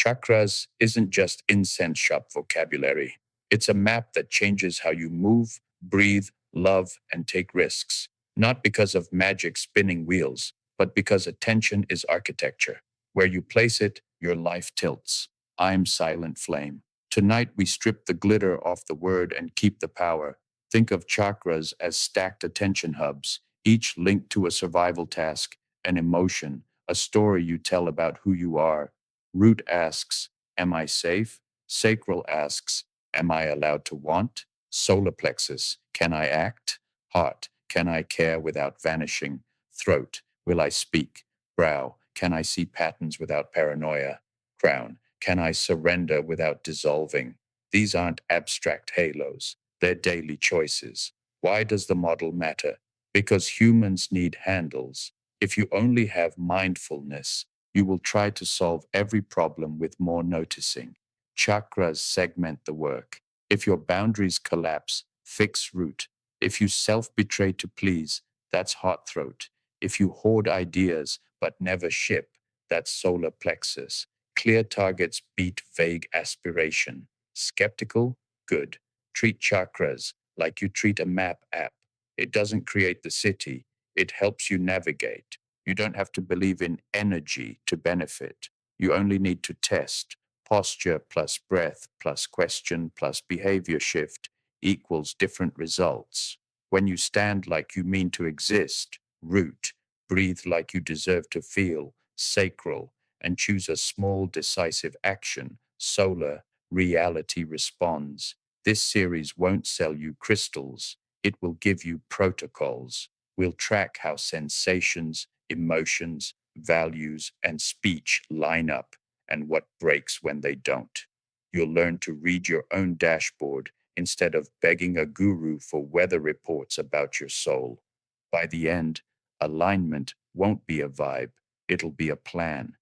Chakras isn't just incense shop vocabulary. It's a map that changes how you move, breathe, love, and take risks. Not because of magic spinning wheels, but because attention is architecture. Where you place it, your life tilts. I'm Silent Flame. Tonight we strip the glitter off the word and keep the power. Think of chakras as stacked attention hubs, each linked to a survival task, an emotion, a story you tell about who you are. Root asks, am I safe? Sacral asks, am I allowed to want? Solar plexus, can I act? Heart, can I care without vanishing? Throat, will I speak? Brow, can I see patterns without paranoia? Crown, can I surrender without dissolving? These aren't abstract halos, they're daily choices. Why does the model matter? Because humans need handles. If you only have mindfulness, you will try to solve every problem with more noticing. Chakras segment the work. If your boundaries collapse, fix root. If you self betray to please, that's heart throat. If you hoard ideas but never ship, that's solar plexus. Clear targets beat vague aspiration. Skeptical? Good. Treat chakras like you treat a map app. It doesn't create the city, it helps you navigate. You don't have to believe in energy to benefit. You only need to test. Posture plus breath plus question plus behavior shift equals different results. When you stand like you mean to exist, root, breathe like you deserve to feel, sacral, and choose a small decisive action, solar, reality responds. This series won't sell you crystals, it will give you protocols. We'll track how sensations, emotions, values, and speech line up and what breaks when they don't. You'll learn to read your own dashboard instead of begging a guru for weather reports about your soul. By the end, alignment won't be a vibe, it'll be a plan.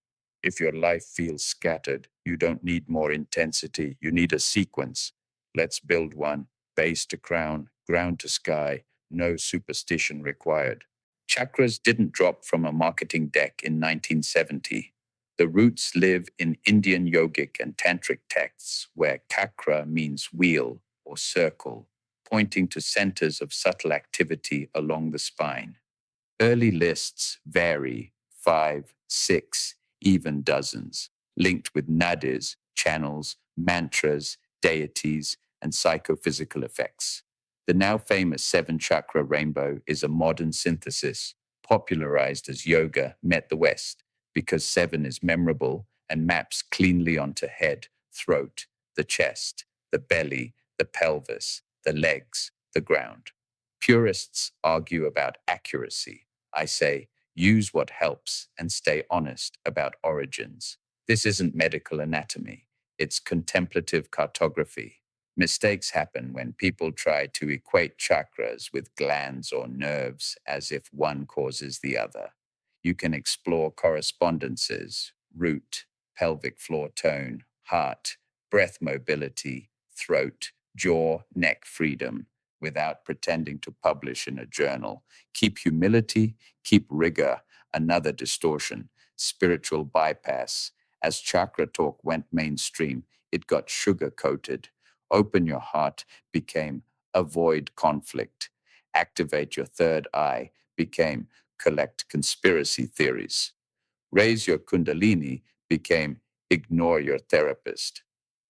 If your life feels scattered, you don't need more intensity, you need a sequence. Let's build one, base to crown, ground to sky, no superstition required. Chakras didn't drop from a marketing deck in 1970. The roots live in Indian yogic and tantric texts where chakra means wheel or circle, pointing to centers of subtle activity along the spine. Early lists vary 5, 6, even dozens, linked with nadis, channels, mantras, deities, and psychophysical effects. The now famous seven chakra rainbow is a modern synthesis, popularized as yoga met the West, because seven is memorable and maps cleanly onto head, throat, the chest, the belly, the pelvis, the legs, the ground. Purists argue about accuracy. I say, use what helps and stay honest about origins. This isn't medical anatomy, it's contemplative cartography. Mistakes happen when people try to equate chakras with glands or nerves as if one causes the other. You can explore correspondences, root, pelvic floor tone, heart, breath mobility, throat, jaw, neck freedom without pretending to publish in a journal. Keep humility, keep rigor, another distortion, spiritual bypass. As chakra talk went mainstream, it got sugar coated. Open your heart became avoid conflict. Activate your third eye became collect conspiracy theories. Raise your kundalini became ignore your therapist.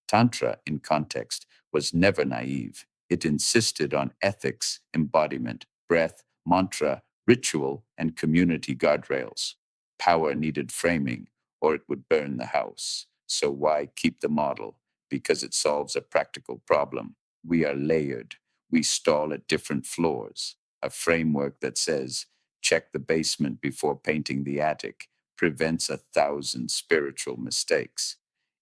Tantra, in context, was never naive. It insisted on ethics, embodiment, breath, mantra, ritual, and community guardrails. Power needed framing, or it would burn the house. So why keep the model? Because it solves a practical problem. We are layered. We stall at different floors. A framework that says, check the basement before painting the attic prevents 1,000 spiritual mistakes.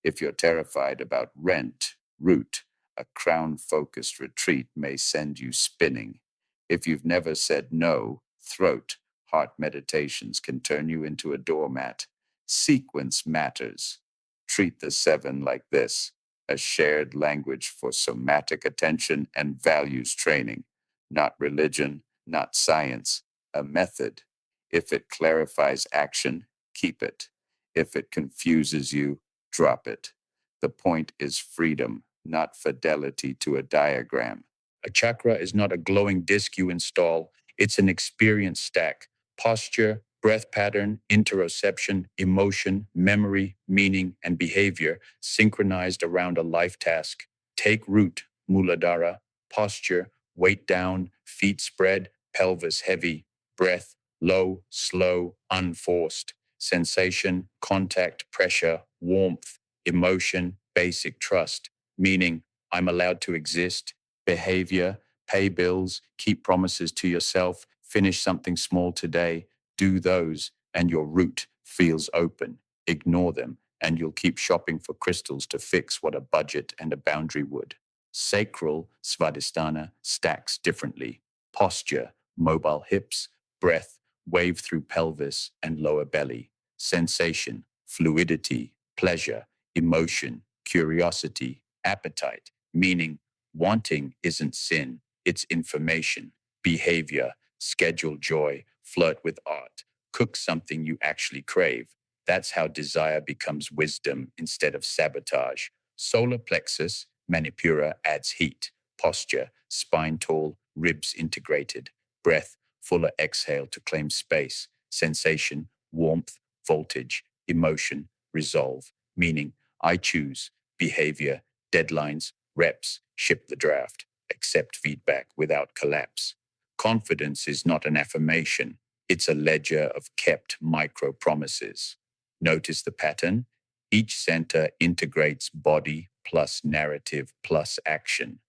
If you're terrified about rent, root, a crown focused retreat may send you spinning. If you've never said no, throat, heart meditations can turn you into a doormat. Sequence matters. Treat the seven like this, a shared language for somatic attention and values training, not religion, not science, a method. If it clarifies action, keep it. If it confuses you, drop it. The point is freedom, not fidelity to a diagram. A chakra is not a glowing disk you install, it's an experience stack. Posture, breath pattern, interoception, emotion, memory, meaning, and behavior synchronized around a life task. Take root, Muladhara, posture, weight down, feet spread, pelvis heavy, breath low, slow, unforced, sensation, contact, pressure, warmth, emotion, basic trust, meaning I'm allowed to exist, behavior, pay bills, keep promises to yourself, finish something small today, do those, and your root feels open. Ignore them, and you'll keep shopping for crystals to fix what a budget and a boundary would. Sacral Svadhisthana stacks differently. Posture, mobile hips, breath, wave through pelvis and lower belly. Sensation, fluidity, pleasure, emotion, curiosity, appetite, meaning wanting isn't sin, it's information. Behavior, schedule joy, flirt with art, cook something you actually crave. That's how desire becomes wisdom instead of sabotage. Solar plexus, manipura adds heat, posture, spine tall, ribs integrated, breath, fuller exhale to claim space, sensation, warmth, voltage, emotion, resolve, meaning I choose, behavior, deadlines, reps, ship the draft, accept feedback without collapse. Confidence is not an affirmation, it's a ledger of kept micro promises. Notice the pattern? Each center integrates body plus narrative plus action.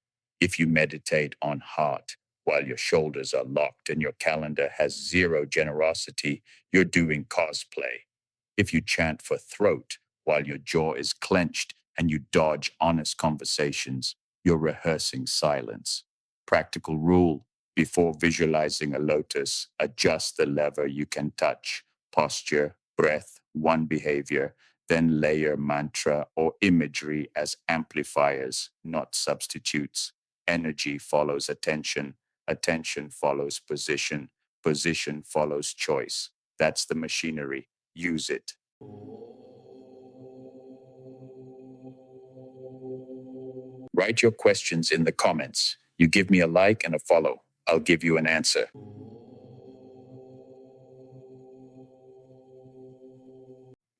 If you meditate on heart while your shoulders are locked and your calendar has zero generosity, you're doing cosplay. If you chant for throat while your jaw is clenched and you dodge honest conversations, you're rehearsing silence. Practical rule: before visualizing a lotus, adjust the lever you can touch. Posture, breath, one behavior, then layer mantra or imagery as amplifiers, not substitutes. Energy follows attention, attention follows position, position follows choice. That's the machinery. Use it. Write your questions in the comments. You give me a like and a follow. I'll give you an answer.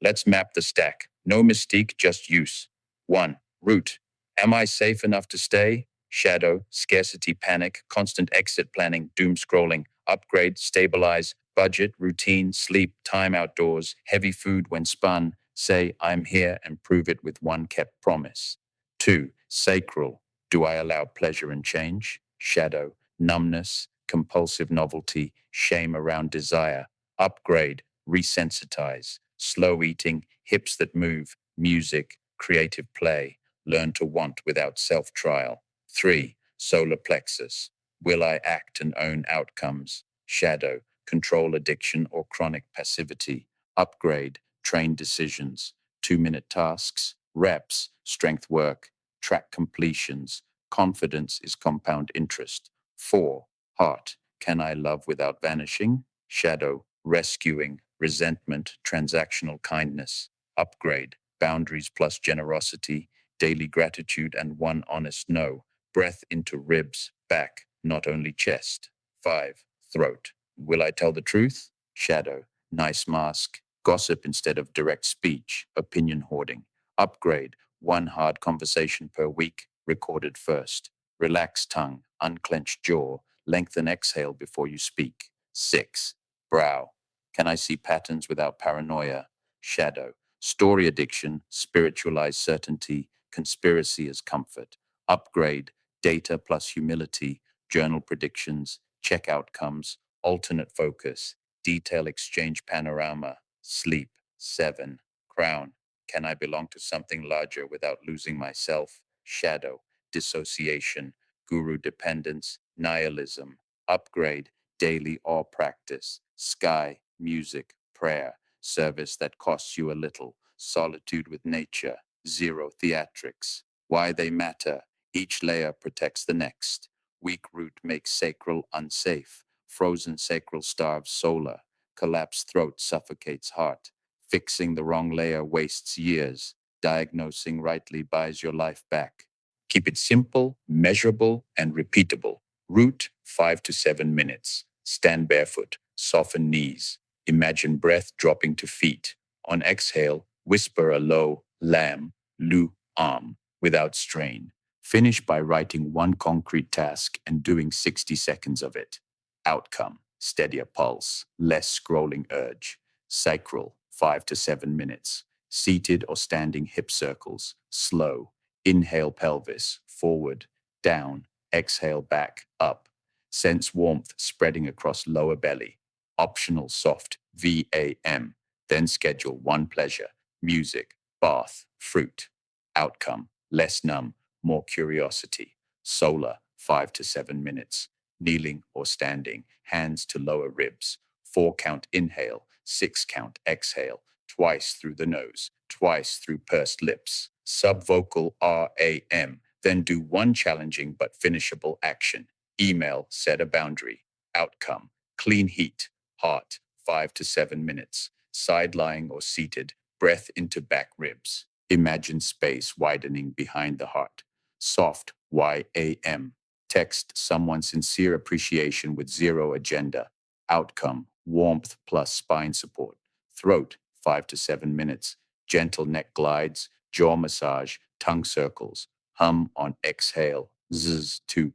Let's map the stack. No mystique, just use. 1. Root. Am I safe enough to stay? Shadow, scarcity, panic, constant exit planning, doom scrolling, upgrade, stabilize, budget, routine, sleep, time outdoors, heavy food when spun. Say, I'm here and prove it with one kept promise. 2. Sacral. Do I allow pleasure and change? Shadow, numbness, compulsive novelty, shame around desire. Upgrade, resensitize, slow eating, hips that move, music, creative play, learn to want without self trial. 3. Solar plexus. Will I act and own outcomes? Shadow, control addiction or chronic passivity. Upgrade, train decisions, 2-minute tasks, reps, strength work, track completions. Confidence is compound interest. 4. Heart. Can I love without vanishing? Shadow, rescuing, resentment, transactional kindness. Upgrade, boundaries plus generosity, daily gratitude, and one honest no. Breath into ribs, back, not only chest. 5. Throat. Will I tell the truth? Shadow, nice mask, gossip instead of direct speech, opinion hoarding. Upgrade, one hard conversation per week, recorded first. Relax tongue, unclench jaw, lengthen exhale before you speak. 6. Brow. Can I see patterns without paranoia? Shadow. Story addiction, spiritualized certainty, conspiracy as comfort. Upgrade. Data plus humility, journal predictions, check outcomes, alternate focus, detail exchange panorama. Sleep. 7. Crown. Can I belong to something larger without losing myself? Shadow. Dissociation, guru dependence, nihilism. Upgrade. Daily awe practice, sky, music, prayer, service that costs you a little, solitude with nature, zero theatrics. Why they matter, each layer protects the next. Weak root makes sacral unsafe, frozen sacral starves solar, collapsed throat suffocates heart. Fixing the wrong layer wastes years. Diagnosing rightly buys your life back. Keep it simple, measurable, and repeatable. Root 5 to 7 minutes. Stand barefoot. Soften knees. Imagine breath dropping to feet. On exhale, whisper a low lam, lu, am without strain. Finish by writing one concrete task and doing 60 seconds of it. Outcome: steadier pulse, less scrolling urge. Sacral 5 to 7 minutes. Seated or standing hip circles, slow. Inhale pelvis, forward, down. Exhale back, up. Sense warmth spreading across lower belly. Optional soft VAM. Then schedule one pleasure: music, bath, fruit. Outcome: less numb, more curiosity. Solar 5 to 7 minutes. Kneeling or standing, hands to lower ribs. 4 count inhale, 6 count exhale. Twice through the nose, twice through pursed lips. Subvocal RAM. Then do one challenging but finishable action. Email, set a boundary. Outcome: clean heat, hot, 5 to 7 minutes. Side lying or seated, breath into back ribs. Imagine space widening behind the heart. Soft YAM. Text someone sincere appreciation with zero agenda. Outcome: warmth plus spine support. Throat 5 to 7 minutes. Gentle neck glides, jaw massage, tongue circles. Hum on exhale. Zzz to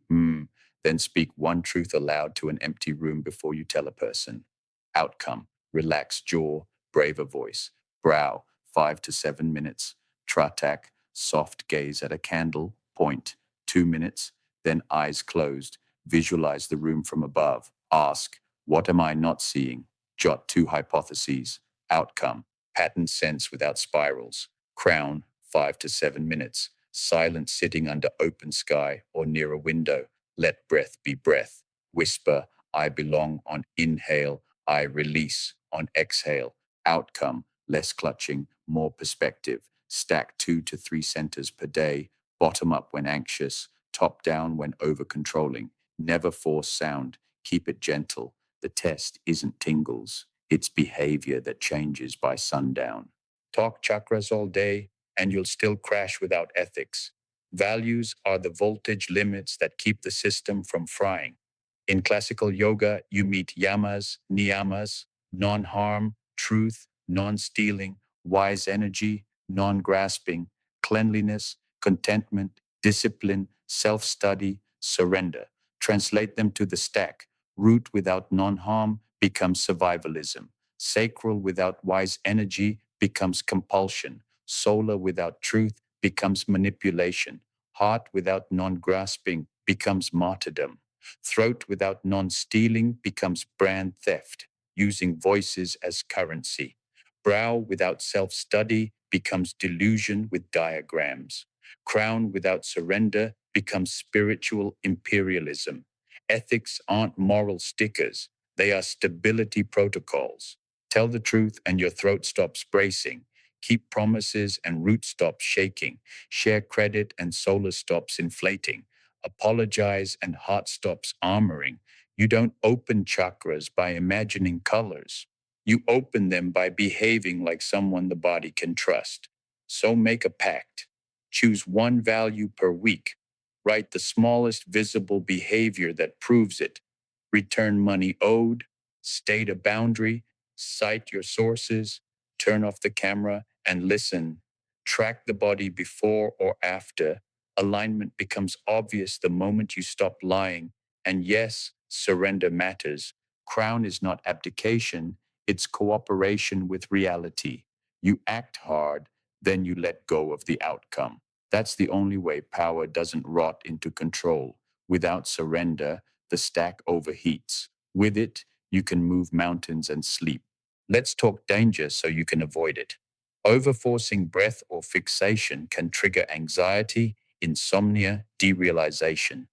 Then speak one truth aloud to an empty room before you tell a person. Outcome: relaxed jaw, braver voice. Brow 5 to 7 minutes. Tratak, soft gaze at a candle, point, 2 minutes. Then eyes closed. Visualize the room from above. Ask, what am I not seeing? Jot two hypotheses. Outcome: pattern sense without spirals. Crown 5 to 7 minutes. Silent sitting under open sky or near a window. Let breath be breath. Whisper, I belong on inhale. I release on exhale. Outcome: less clutching, more perspective. Stack 2 to 3 centers per day. Bottom up when anxious, top down when over controlling. Never force sound. Keep it gentle. The test isn't tingles, it's behavior that changes by sundown. Talk chakras all day, and you'll still crash without ethics. Values are the voltage limits that keep the system from frying. In classical yoga, you meet yamas, niyamas, non harm, truth, non stealing, wise energy, non grasping, cleanliness, contentment, discipline, self study, surrender. Translate them to the stack. Root without non harm becomes survivalism. Sacral without wise energy becomes compulsion. Solar without truth becomes manipulation. Heart without non grasping becomes martyrdom. Throat without non stealing becomes brand theft, using voices as currency. Brow without self study becomes delusion with diagrams. Crown without surrender becomes spiritual imperialism. Ethics aren't moral stickers, they are stability protocols. Tell the truth and your throat stops bracing. Keep promises and root stops shaking. Share credit and solar stops inflating. Apologize and heart stops armoring. You don't open chakras by imagining colors. You open them by behaving like someone the body can trust. So make a pact. Choose one value per week. Write the smallest visible behavior that proves it. Return money owed, state a boundary, cite your sources, turn off the camera and listen. Track the body before or after. Alignment becomes obvious the moment you stop lying. And yes, surrender matters. Crown is not abdication, it's cooperation with reality. You act hard, then you let go of the outcome. That's the only way power doesn't rot into control. Without surrender, the stack overheats. With it, you can move mountains and sleep. Let's talk danger so you can avoid it. Overforcing breath or fixation can trigger anxiety, insomnia, derealization.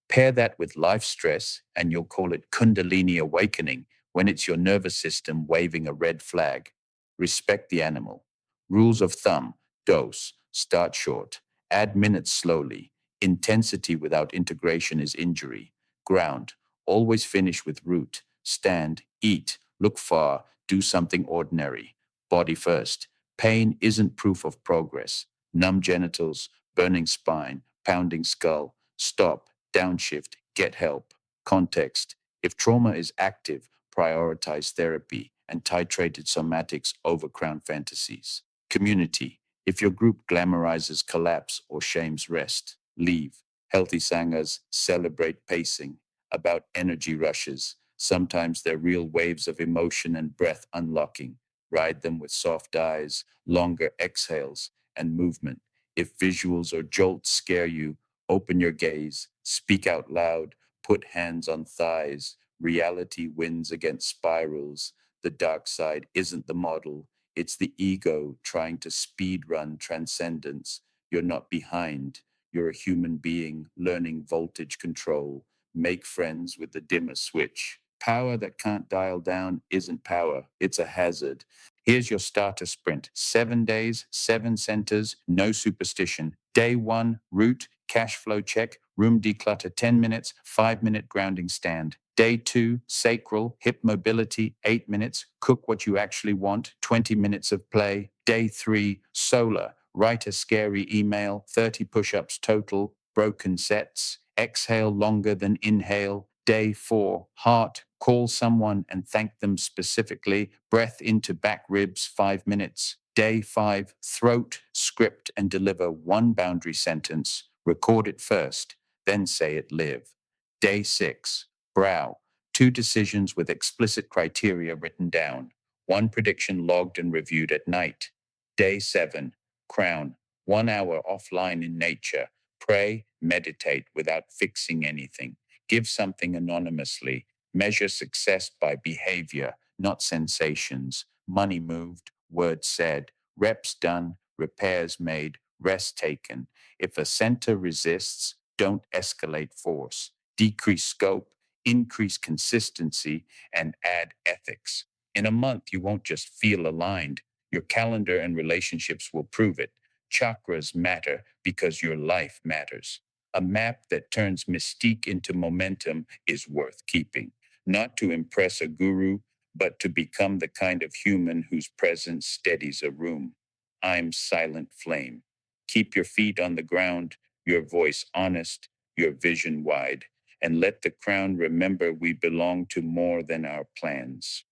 Pair that with life stress, and you'll call it Kundalini awakening when it's your nervous system waving a red flag. Respect the animal. Rules of thumb: dose, start short, add minutes slowly. Intensity without integration is injury. Ground, always finish with root. Stand, eat, look far, do something ordinary. Body first. Pain isn't proof of progress. numb genitals, burning spine, pounding skull. Stop, downshift, get help. Context. If trauma is active, prioritize therapy and titrated somatics over crown fantasies. Community. If your group glamorizes collapse or shames rest, leave. Healthy sanghas celebrate pacing, about energy rushes. Sometimes they're real waves of emotion and breath unlocking. Ride them with soft eyes, longer exhales, and movement. If visuals or jolts scare you, open your gaze, speak out loud, put hands on thighs. Reality wins against spirals. The dark side isn't the model, it's the ego trying to speed run transcendence. You're not behind. You're a human being learning voltage control. Make friends with the dimmer switch. Power that can't dial down isn't power, it's a hazard. Here's your starter sprint 7 days, 7 centers, no superstition. Day one, root, cash flow check, room declutter 10 minutes, 5 minute grounding stand. Day two, sacral, hip mobility 8 minutes, cook what you actually want, 20 minutes of play. Day three, solar, write a scary email, 30 push ups total, broken sets. Exhale longer than inhale. Day four, heart, call someone and thank them specifically. Breath into back ribs, 5 minutes. Day five, throat, script, and deliver one boundary sentence. Record it first, then say it live. Day six, brow, two decisions with explicit criteria written down. One prediction logged and reviewed at night. Day seven, crown, 1 hour offline in nature. Pray, meditate without fixing anything. Give something anonymously. Measure success by behavior, not sensations. Money moved, words said, reps done, repairs made, rest taken. If a center resists, don't escalate force. Decrease scope, increase consistency, and add ethics. In a month, you won't just feel aligned. Your calendar and relationships will prove it. Chakras matter because your life matters. A map that turns mystique into momentum is worth keeping, not to impress a guru, but to become the kind of human whose presence steadies a room. I'm Silent Flame. Keep your feet on the ground, your voice honest, your vision wide, and let the crown remember we belong to more than our plans.